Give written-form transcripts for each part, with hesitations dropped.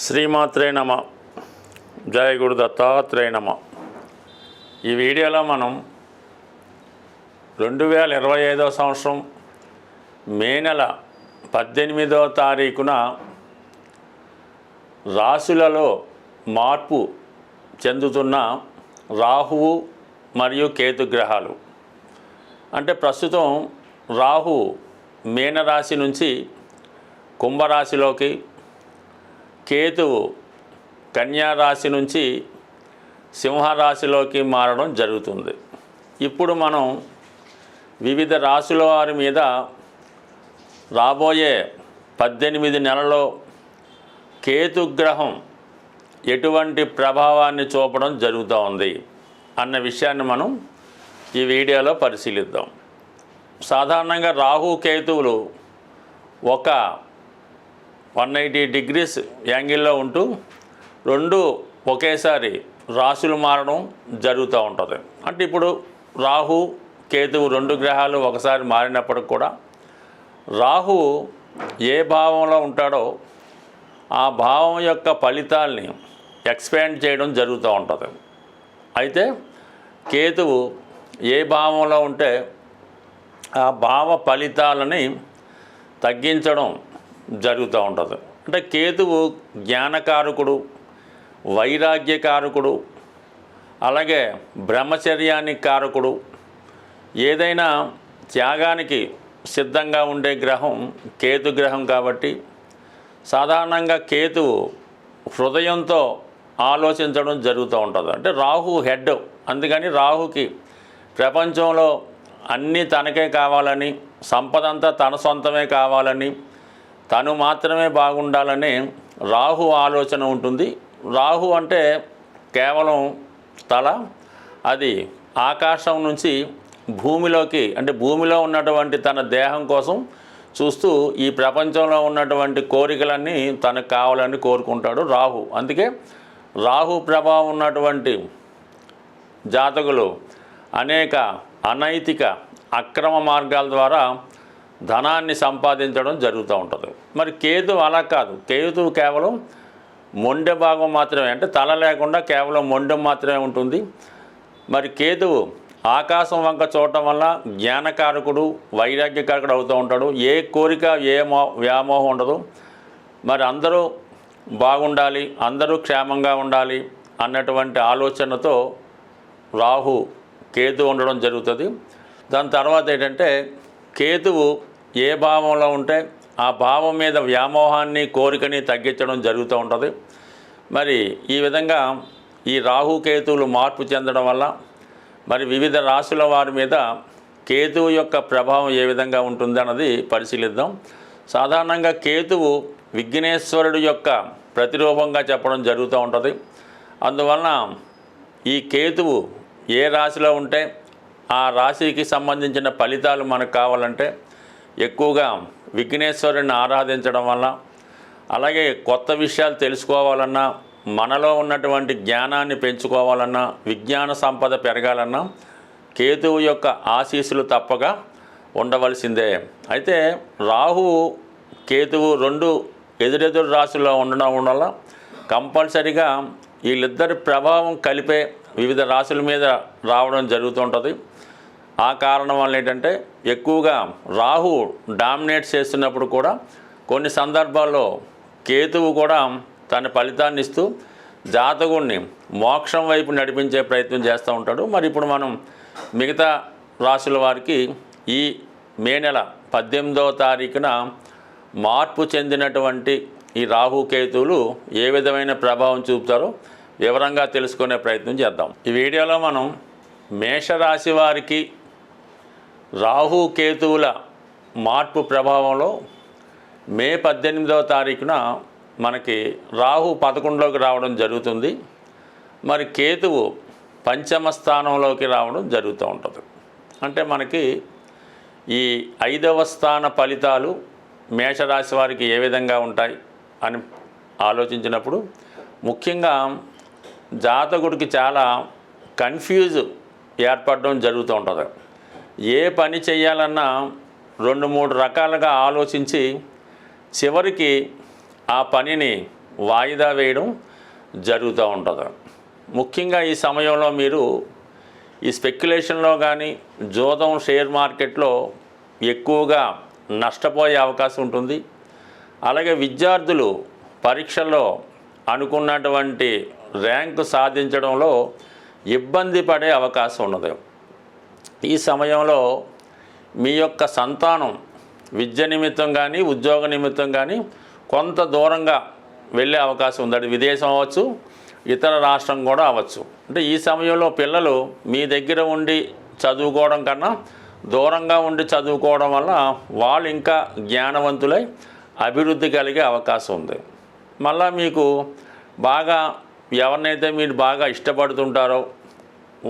శ్రీమాత్రే నమ. జయ గురు దత్తాత్రేయ నమ. ఈ వీడియోలో మనం 2025వ సంవత్సరం మే నెల 18వ తారీఖున రాశులలో మార్పు చెందుతున్న రాహువు మరియు కేతు గ్రహాలు. అంటే ప్రస్తుతం రాహు మీనరాశి నుంచి కుంభరాశిలోకి, కేతువు కన్యారాశి నుంచి సింహరాశిలోకి మారడం జరుగుతుంది. ఇప్పుడు మనం వివిధ రాశుల వారి మీద రాబోయే 18 నెలల్లో కేతుగ్రహం ఎటువంటి ప్రభావాన్ని చూపడం జరుగుతూ ఉంది అన్న విషయాన్ని మనం ఈ వీడియోలో పరిశీలిద్దాం. సాధారణంగా రాహు కేతువులు ఒక 180 డిగ్రీస్ యాంగిల్లో ఉంటూ రెండు ఒకేసారి రాశులు మారడం జరుగుతూ ఉంటుంది. అంటే ఇప్పుడు రాహు కేతువు రెండు గ్రహాలు ఒకసారి మారినప్పటికి కూడా రాహు ఏ భావంలో ఉంటాడో ఆ భావం యొక్క ఫలితాల్ని ఎక్స్పాండ్ చేయడం జరుగుతూ ఉంటుంది. అయితే కేతువు ఏ భావంలో ఉంటే ఆ భావ ఫలితాలని తగ్గించడం జరుగుతూ ఉంటుంది. అంటే కేతువు జ్ఞానకారకుడు, వైరాగ్యకారకుడు, అలాగే బ్రహ్మచర్యానికి కారకుడు. ఏదైనా త్యాగానికి సిద్ధంగా ఉండే గ్రహం కేతు గ్రహం కాబట్టి సాధారణంగా కేతువు హృదయంతో ఆలోచించడం జరుగుతూ ఉంటుంది. అంటే రాహు హెడ్, అందుకని రాహుకి ప్రపంచంలో అన్నీ తనకే కావాలని, సంపదంతా తన సొంతమే కావాలని, తను మాత్రమే బాగుండాలనే రాహు ఆలోచన ఉంటుంది. రాహు అంటే కేవలం తల, అది ఆకాశం నుంచి భూమిలోకి, అంటే భూమిలో ఉన్నటువంటి తన దేహం కోసం చూస్తూ ఈ ప్రపంచంలో ఉన్నటువంటి కోరికలన్నీ తనకు కావాలని కోరుకుంటాడు రాహు. అందుకే రాహు ప్రభావం ఉన్నటువంటి జాతకులు అనేక అనైతిక అక్రమ మార్గాల ద్వారా ధనాన్ని సంపాదించడం జరుగుతూ ఉంటుంది. మరి కేతు అలా కాదు. కేతు కేవలం మొండె భాగం మాత్రమే, అంటే తల లేకుండా కేవలం మొండెం మాత్రమే ఉంటుంది. మరి కేతువు ఆకాశం వంక చూడటం వల్ల జ్ఞానకారకుడు, వైరాగ్యకారకుడు అవుతూ ఉంటాడు. ఏ కోరిక, ఏ వ్యామోహం ఉండదు. మరి అందరూ బాగుండాలి, అందరూ క్షేమంగా ఉండాలి అన్నటువంటి ఆలోచనతో రాహు కేతు ఉండడం జరుగుతుంది. దాని తర్వాత ఏంటంటే కేతువు ఏ భావంలో ఉంటే ఆ భావం మీద వ్యామోహాన్ని, కోరికని తగ్గించడం జరుగుతూ ఉంటుంది. మరి ఈ విధంగా ఈ రాహు కేతువులు మార్పు చెందడం వల్ల మరి వివిధ రాశుల వారి మీద కేతువు యొక్క ప్రభావం ఏ విధంగా ఉంటుంది అన్నది పరిశీలిద్దాం. సాధారణంగా కేతువు విఘ్నేశ్వరుడు యొక్క ప్రతిరూపంగా చెప్పడం జరుగుతూ ఉంటుంది. అందువలన ఈ కేతువు ఏ రాశిలో ఉంటే ఆ రాశికి సంబంధించిన ఫలితాలు మనకు కావాలంటే ఎక్కువగా విఘ్నేశ్వరుని ఆరాధించడం వల్ల, అలాగే కొత్త విషయాలు తెలుసుకోవాలన్నా, మనలో ఉన్నటువంటి జ్ఞానాన్ని పెంచుకోవాలన్నా, విజ్ఞాన సంపద పెరగాలన్నా కేతువు యొక్క ఆశీస్సులు తప్పక ఉండవలసిందే. అయితే రాహు కేతువు రెండు ఎదురెదురు రాశుల్లో ఉండడం వల్ల కంపల్సరిగా వీళ్ళిద్దరి ప్రభావం కలిపే వివిధ రాశుల మీద రావడం జరుగుతుంటుంది. ఆ కారణం వల్ల ఏంటంటే ఎక్కువగా రాహు డామినేట్ చేస్తున్నప్పుడు కూడా కొన్ని సందర్భాల్లో కేతువు కూడా తన ఫలితాన్ని ఇస్తూ జాతకుడిని మోక్షం వైపు నడిపించే ప్రయత్నం చేస్తూ ఉంటాడు. మరి ఇప్పుడు మనం మిగతా రాశుల వారికి ఈ మే నెల 18వ తారీఖున మార్పు చెందినటువంటి ఈ రాహు కేతువులు ఏ విధమైన ప్రభావం చూపుతారో వివరంగా తెలుసుకునే ప్రయత్నం చేద్దాం. ఈ వీడియోలో మనం మేషరాశి వారికి రాహు కేతువుల మార్పు ప్రభావంలో మే 18వ తారీఖున మనకి రాహు 11లోకి రావడం జరుగుతుంది. మరి కేతువు పంచమ స్థానంలోకి రావడం జరుగుతూ ఉంటుంది. అంటే మనకి ఈ 5వ స్థాన ఫలితాలు మేషరాశి వారికి ఏ విధంగా ఉంటాయి అని ఆలోచించినప్పుడు ముఖ్యంగా జాతకుడికి చాలా కన్ఫ్యూజ్ ఏర్పడడం జరుగుతూ ఉంటుంది. ఏ పని చేయాలన్నా 2-3 రకాలుగా ఆలోచించి చివరికి ఆ పనిని వాయిదా వేయడం జరుగుతూ ఉంటుంది. ముఖ్యంగా ఈ సమయంలో మీరు ఈ స్పెక్యులేషన్లో కానీ జోదం షేర్ మార్కెట్లో ఎక్కువగా నష్టపోయే అవకాశం ఉంటుంది. అలాగే విద్యార్థులు పరీక్షల్లో అనుకున్నటువంటి ర్యాంకు సాధించడంలో ఇబ్బంది పడే అవకాశం ఉన్నది. ఈ సమయంలో మీ యొక్క సంతానం విద్య నిమిత్తం కానీ ఉద్యోగ నిమిత్తం కానీ కొంత దూరంగా వెళ్ళే అవకాశం ఉంది. అది విదేశం అవ్వచ్చు, ఇతర రాష్ట్రం కూడా అవ్వచ్చు. అంటే ఈ సమయంలో పిల్లలు మీ దగ్గర ఉండి చదువుకోవడం కన్నా దూరంగా ఉండి చదువుకోవడం వల్ల వాళ్ళు ఇంకా జ్ఞానవంతులై అభివృద్ధి కలిగే అవకాశం ఉంది. మళ్ళా మీకు బాగా ఎవరినైతే మీరు బాగా ఇష్టపడుతుంటారో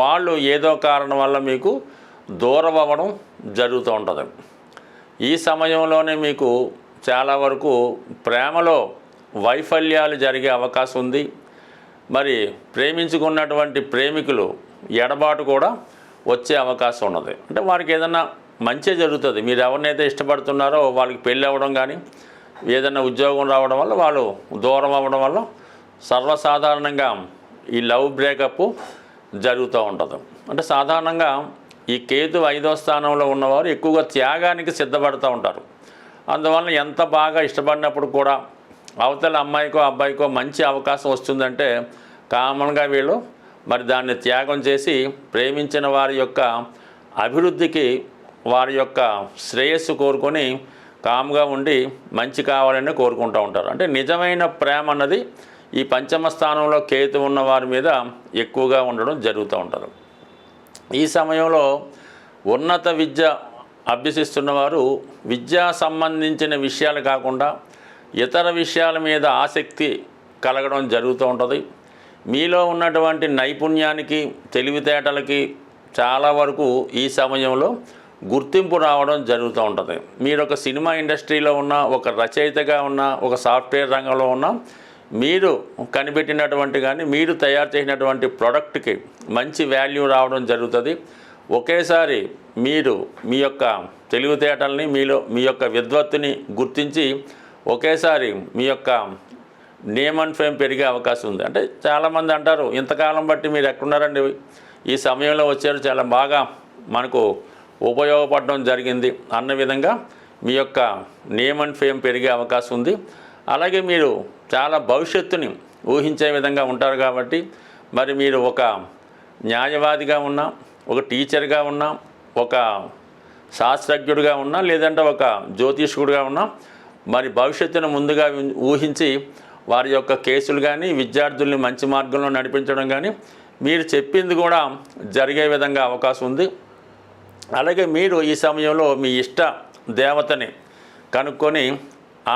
వాళ్ళు ఏదో కారణం వల్ల మీకు దూరం అవ్వడం జరుగుతూ ఉంటుంది. ఈ సమయంలోనే మీకు చాలా వరకు ప్రేమలో వైఫల్యాలు జరిగే అవకాశం ఉంది. మరి ప్రేమించుకున్నటువంటి ప్రేమికులు ఎడబాటు కూడా వచ్చే అవకాశం ఉన్నది. అంటే వారికి ఏదన్నా మంచి జరుగుతుంది. మీరు ఎవరినైతే ఇష్టపడుతున్నారో వాళ్ళకి పెళ్ళి అవ్వడం కానీ ఏదైనా ఉద్యోగం రావడం వల్ల వాళ్ళు దూరం అవ్వడం వల్ల సర్వసాధారణంగా ఈ లవ్ బ్రేకప్ జరుగుతూ ఉంటుంది. అంటే సాధారణంగా ఈ కేతు 5వ స్థానంలో ఉన్నవారు ఎక్కువగా త్యాగానికి సిద్ధపడుతూ ఉంటారు. అందువల్ల ఎంత బాగా ఇష్టపడినప్పుడు కూడా అవతల అమ్మాయికో అబ్బాయికో మంచి అవకాశం వస్తుందంటే కామన్గా వీళ్ళు మరి దాన్ని త్యాగం చేసి ప్రేమించిన వారి యొక్క అభివృద్ధికి వారి యొక్క శ్రేయస్సు కోరుకొని కామ్గా ఉండి మంచి కావాలని కోరుకుంటూ ఉంటారు. అంటే నిజమైన ప్రేమ అన్నది ఈ పంచమ స్థానంలో కేతు ఉన్న వారి మీద ఎక్కువగా ఉండడం జరుగుతూ ఉంటారు. ఈ సమయంలో ఉన్నత విద్య అభ్యసిస్తున్నవారు విద్యా సంబంధించిన విషయాలు కాకుండా ఇతర విషయాల మీద ఆసక్తి కలగడం జరుగుతూ ఉంటుంది. మీలో ఉన్నటువంటి నైపుణ్యానికి తెలివితేటలకి చాలా వరకు ఈ సమయంలో గుర్తింపు రావడం జరుగుతూ ఉంటుంది. మీరు ఒక సినిమా ఇండస్ట్రీలో ఉన్న, ఒక రచయితగా ఉన్న, ఒక సాఫ్ట్వేర్ రంగంలో ఉన్న, మీరు కనిపెట్టినటువంటి కానీ మీరు తయారు చేసినటువంటి ప్రోడక్ట్కి మంచి వాల్యూ రావడం జరుగుతుంది. ఒకేసారి మీరు మీ యొక్క తెలివితేటల్ని మీ యొక్క విద్వత్తుని గుర్తించి ఒకేసారి మీ యొక్క నేమ్ అండ్ ఫేమ్ పెరిగే అవకాశం ఉంది. అంటే చాలామంది అంటారు, ఇంతకాలం బట్టి మీరు ఎక్కడున్నారండి, ఈ సమయంలో వచ్చారు, చాలా బాగా మనకు ఉపయోగపడడం జరిగింది అన్న విధంగా మీ యొక్క నేమ్ అండ్ ఫేమ్ పెరిగే అవకాశం ఉంది. అలాగే మీరు చాలా భవిష్యత్తుని ఊహించే విధంగా ఉంటారు కాబట్టి మరి మీరు ఒక న్యాయవాదిగా ఉన్నా, ఒక టీచర్గా ఉన్నా, ఒక శాస్త్రజ్ఞుడిగా ఉన్నా, లేదంటే ఒక జ్యోతిష్కుడిగా ఉన్నా మరి భవిష్యత్తును ముందుగా ఊహించి వారి యొక్క కేసులు కానీ విద్యార్థుల్ని మంచి మార్గంలో నడిపించడం కానీ మీరు చెప్పింది కూడా జరిగే విధంగా అవకాశం ఉంది. అలాగే మీరు ఈ సమయంలో మీ ఇష్ట దేవతని కనుక్కొని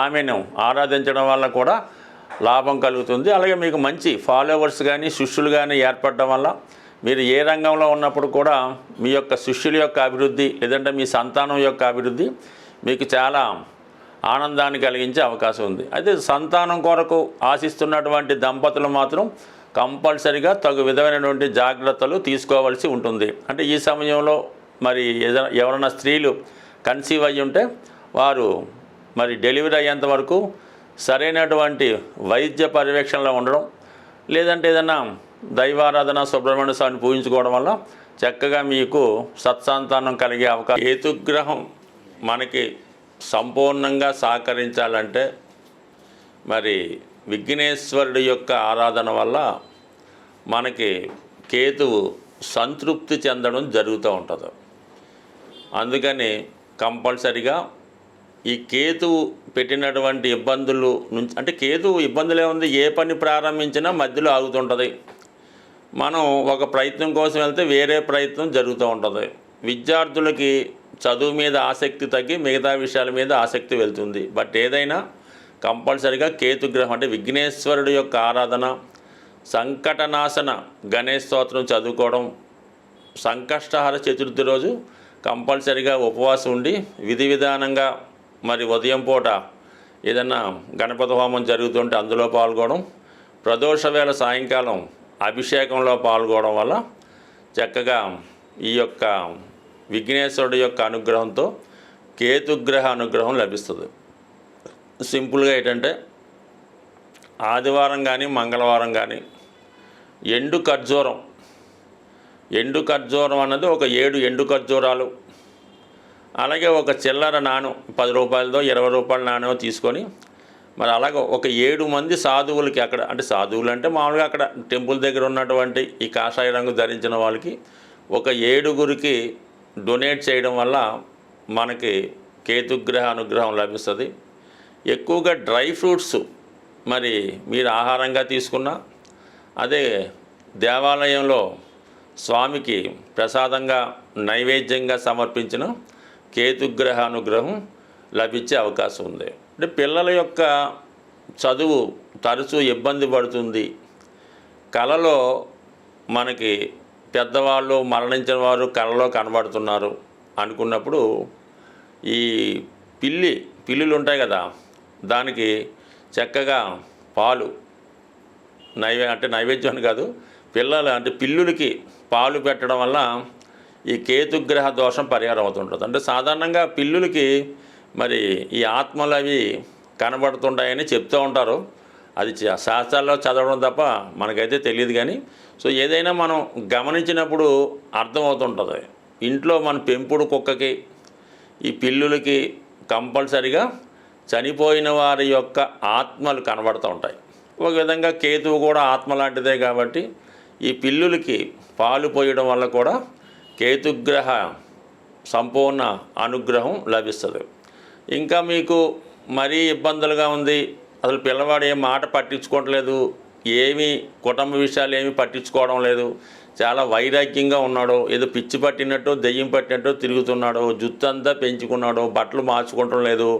ఆమెను ఆరాధించడం వల్ల కూడా లాభం కలుగుతుంది. అలాగే మీకు మంచి ఫాలోవర్స్ కానీ శిష్యులు కానీ ఏర్పడడం వల్ల మీరు ఏ రంగంలో ఉన్నప్పుడు కూడా మీ యొక్క శిష్యుల యొక్క అభివృద్ధి లేదంటే మీ సంతానం యొక్క అభివృద్ధి మీకు చాలా ఆనందాన్ని కలిగించే అవకాశం ఉంది. అయితే సంతానం కొరకు ఆశిస్తున్నటువంటి దంపతులు మాత్రం కంపల్సరిగా తగు విధమైనటువంటి జాగ్రత్తలు తీసుకోవాల్సి ఉంటుంది. అంటే ఈ సమయంలో మరి ఎవరైనా స్త్రీలు కన్సీవ్ అయ్యి ఉంటే వారు మరి డెలివరీ అయ్యేంత వరకు సరైనటువంటి వైద్య పర్యవేక్షణలో ఉండడం, లేదంటే ఏదైనా దైవారాధన సుబ్రహ్మణ్య స్వామిని పూజించుకోవడం వల్ల చక్కగా మీకు సత్సంతానం కలిగే అవకాశం. కేతుగ్రహం మనకి సంపూర్ణంగా సహకరించాలంటే మరి విఘ్నేశ్వరుడి యొక్క ఆరాధన వల్ల మనకి కేతువు సంతృప్తి చెందడం జరుగుతూ ఉంటుంది. అందుకని కంపల్సరిగా ఈ కేతువు పెట్టినటువంటి ఇబ్బందులు నుంచి, అంటే కేతువు ఇబ్బందులే ఉంది, ఏ పని ప్రారంభించినా మధ్యలో ఆగుతుంటుంది. మనం ఒక ప్రయత్నం కోసం వెళ్తే వేరే ప్రయత్నం జరుగుతూ ఉంటుంది. విద్యార్థులకి చదువు మీద ఆసక్తి తగ్గి మిగతా విషయాల మీద ఆసక్తి వెళ్తుంది. బట్ ఏదైనా కంపల్సరిగా కేతుగ్రహం అంటే విఘ్నేశ్వరుడు యొక్క ఆరాధన, సంకటనాశన గణేష్ స్తోత్రం చదువుకోవడం, సంకష్టహర చతుర్థి రోజు కంపల్సరిగా ఉపవాసం ఉండి విధి విధానంగా మరి ఉదయం పూట ఏదన్నా గణపతి హోమం జరుగుతుంటే అందులో పాల్గొనడం, ప్రదోష వేళ సాయంకాలం అభిషేకంలో పాల్గొనడం వల్ల చక్కగా ఈ యొక్క విఘ్నేశ్వరుడు యొక్క అనుగ్రహంతో కేతుగ్రహ అనుగ్రహం లభిస్తుంది. సింపుల్గా ఏంటంటే ఆదివారం కానీ మంగళవారం కానీ ఎండు ఖర్జూరం అన్నది ఒక 7 ఎండు ఖర్జూరాలు, అలాగే ఒక చిల్లర నాణం 10 రూపాయలదో 20 రూపాయల నాణ్యం తీసుకొని మరి అలాగే ఒక 7 మంది సాధువులకి, అక్కడ అంటే సాధువులు అంటే మామూలుగా అక్కడ టెంపుల్ దగ్గర ఉన్నటువంటి ఈ కాషాయ రంగు ధరించిన వాళ్ళకి ఒక 7గురికి డొనేట్ చేయడం వల్ల మనకి కేతుగ్రహ అనుగ్రహం లభిస్తుంది. ఎక్కువగా డ్రై ఫ్రూట్స్ మరి మీరు ఆహారంగా తీసుకున్నా, అదే దేవాలయంలో స్వామికి ప్రసాదంగా నైవేద్యంగా సమర్పించిన కేతుగ్రహ అనుగ్రహం లభించే అవకాశం ఉంది. అంటే పిల్లల యొక్క చదువు తరచూ ఇబ్బంది పడుతుంది, కళలో మనకి పెద్దవాళ్ళు మరణించిన వారు కళలో కనబడుతున్నారు అనుకున్నప్పుడు ఈ పిల్లులు ఉంటాయి కదా, దానికి చక్కగా పాలు నైవేద్యం కాదు, పిల్లులకి పాలు పెట్టడం వల్ల ఈ కేతుగ్రహ దోషం పరిహారం అవుతుంటుంది. అంటే సాధారణంగా పిల్లులకి మరి ఈ ఆత్మలు అవి కనబడుతుంటాయని చెప్తూ ఉంటారు. అది శాస్త్రాల్లో చదవడం తప్ప మనకైతే తెలియదు. కానీ సో ఏదైనా మనం గమనించినప్పుడు అర్థమవుతుంటుంది. ఇంట్లో మన పెంపుడు కుక్కకి ఈ పిల్లులకి కంపల్సరిగా చనిపోయిన వారి యొక్క ఆత్మలు కనబడుతూ ఉంటాయి. ఒక విధంగా కేతువు కూడా ఆత్మ లాంటిదే కాబట్టి ఈ పిల్లులకి పాలు పోయడం వల్ల కూడా కేతుగ్రహ సంపూర్ణ అనుగ్రహం లభిస్తుంది. ఇంకా మీకు మరీ ఇబ్బందులుగా ఉంది, అసలు పిల్లవాడు ఏం మాట పట్టించుకోవట్లేదు, ఏమీ కుటుంబ విషయాలు ఏమీ పట్టించుకోవడం లేదు, చాలా వైరాగ్యంగా ఉన్నాడు, ఏదో పిచ్చి పట్టినట్టు దెయ్యం పట్టినట్టు తిరుగుతున్నాడు, జుట్టు అంతా పెంచుకున్నాడు, బట్టలు మార్చుకోవటం లేదు,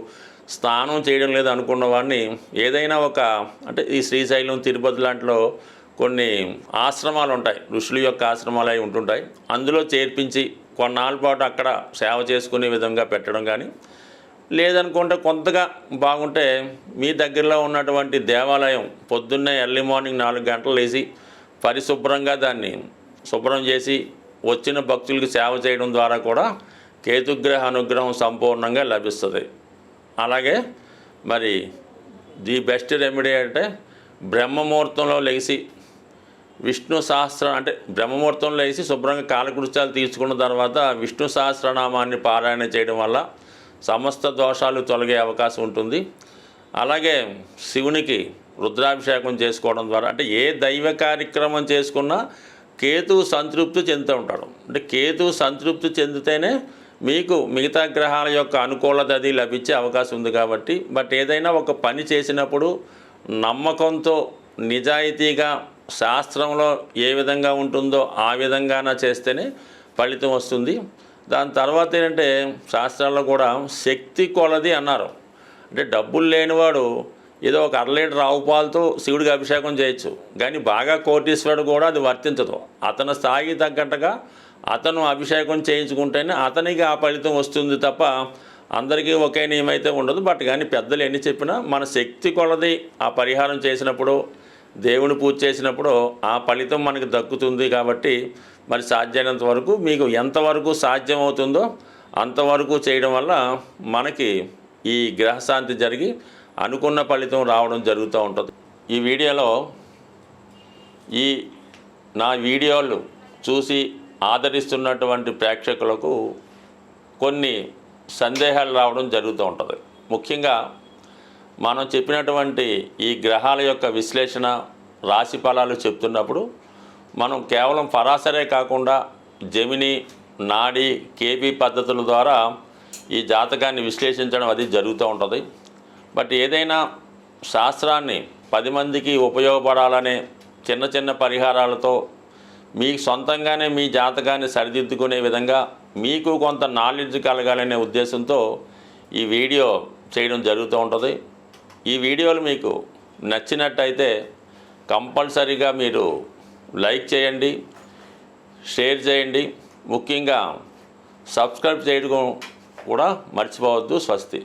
స్నానం చేయడం లేదు అనుకున్న వాడిని ఏదైనా అంటే ఈ శ్రీశైలం తిరుపతి లాంటిలో కొన్ని ఆశ్రమాలు ఉంటాయి, ఋషుల యొక్క ఆశ్రమాలు అవి ఉంటుంటాయి, అందులో చేర్పించి కొన్నాళ్ళ పాటు అక్కడ సేవ చేసుకునే విధంగా పెట్టడం కానీ, లేదనుకుంటే కొంతగా బాగుంటే మీ దగ్గరలో ఉన్నటువంటి దేవాలయం పొద్దున్నే ఎర్లీ మార్నింగ్ 4 గంటలు లేచి పరిశుభ్రంగా దాన్ని శుభ్రం చేసి వచ్చిన భక్తులకి సేవ చేయడం ద్వారా కూడా కేతుగ్రహ అనుగ్రహం సంపూర్ణంగా లభిస్తుంది. అలాగే మరి ది బెస్ట్ రెమెడీ అంటే బ్రహ్మముహూర్తంలో లేచి విష్ణు సహస్రం అంటే బ్రహ్మముహూర్తంలో లేచి శుభ్రంగా కాలకృత్యాలు తీర్చుకున్న తర్వాత విష్ణు సహస్రనామాన్ని పారాయణ చేయడం వల్ల సమస్త దోషాలు తొలగే అవకాశం ఉంటుంది. అలాగే శివునికి రుద్రాభిషేకం చేసుకోవడం ద్వారా, అంటే ఏ దైవ కార్యక్రమం చేసుకున్నా కేతువు సంతృప్తి చెందుతూ ఉంటాడు. అంటే కేతువు సంతృప్తి చెందితేనే మీకు మిగతా గ్రహాల యొక్క అనుకూలత అది లభించే అవకాశం ఉంది. కాబట్టి ఏదైనా ఒక పని చేసినప్పుడు నమ్మకంతో నిజాయితీగా శాస్త్రంలో ఏ విధంగా ఉంటుందో ఆ విధంగానే చేస్తేనే ఫలితం వస్తుంది. దాని తర్వాత ఏంటంటే శాస్త్రాల్లో కూడా శక్తి కొలది అన్నారు. అంటే డబ్బులు లేనివాడు ఏదో ఒక 1/2 లీటర్ ఆవు పాలతో శివుడికి అభిషేకం చేయొచ్చు, కానీ బాగా కోటీశ్వరుడు కూడా అది వర్తించదు. అతని స్థాయికి తగ్గట్టుగా అతను అభిషేకం చేయించుకుంటేనే అతనికి ఆ ఫలితం వస్తుంది తప్ప అందరికీ ఒకే నియమైతే ఉండదు. కానీ పెద్దలు ఎన్ని చెప్పినా మన శక్తి కొలది ఆ పరిహారం చేసినప్పుడు, దేవుని పూజ చేసినప్పుడు ఆ ఫలితం మనకు దక్కుతుంది. కాబట్టి మరి సాధ్యమైనంత వరకు మీకు ఎంతవరకు సాధ్యమవుతుందో అంతవరకు చేయడం వల్ల మనకి ఈ గ్రహశాంతి జరిగి అనుకున్న ఫలితం రావడం జరుగుతూ ఉంటుంది. ఈ వీడియోలో నా వీడియోలు చూసి ఆదరిస్తున్నటువంటి ప్రేక్షకులకు కొన్ని సందేహాలు రావడం జరుగుతూ ఉంటుంది. ముఖ్యంగా మనం చెప్పినటువంటి ఈ గ్రహాల యొక్క విశ్లేషణ, రాశి ఫలాలు చెప్తున్నప్పుడు మనం కేవలం పరాశరే కాకుండా జెమిని, నాడి, కేపీ పద్ధతుల ద్వారా ఈ జాతకాన్ని విశ్లేషించడం అది జరుగుతూ ఉంటుంది. ఏదైనా శాస్త్రాన్ని 10 మందికి ఉపయోగపడాలనే చిన్న చిన్న పరిహారాలతో మీకు సొంతంగానే మీ జాతకాన్ని సరిదిద్దుకునే విధంగా మీకు కొంత నాలెడ్జ్ కలగాలనే ఉద్దేశంతో ఈ వీడియో చేయడం జరుగుతూ ఉంటుంది. ఈ వీడియోలు మీకు నచ్చినట్టయితే కంపల్సరీగా మీరు లైక్ చేయండి, షేర్ చేయండి, ముఖ్యంగా సబ్స్క్రైబ్ చేయడం కూడా మర్చిపోవద్దు. స్వస్తి.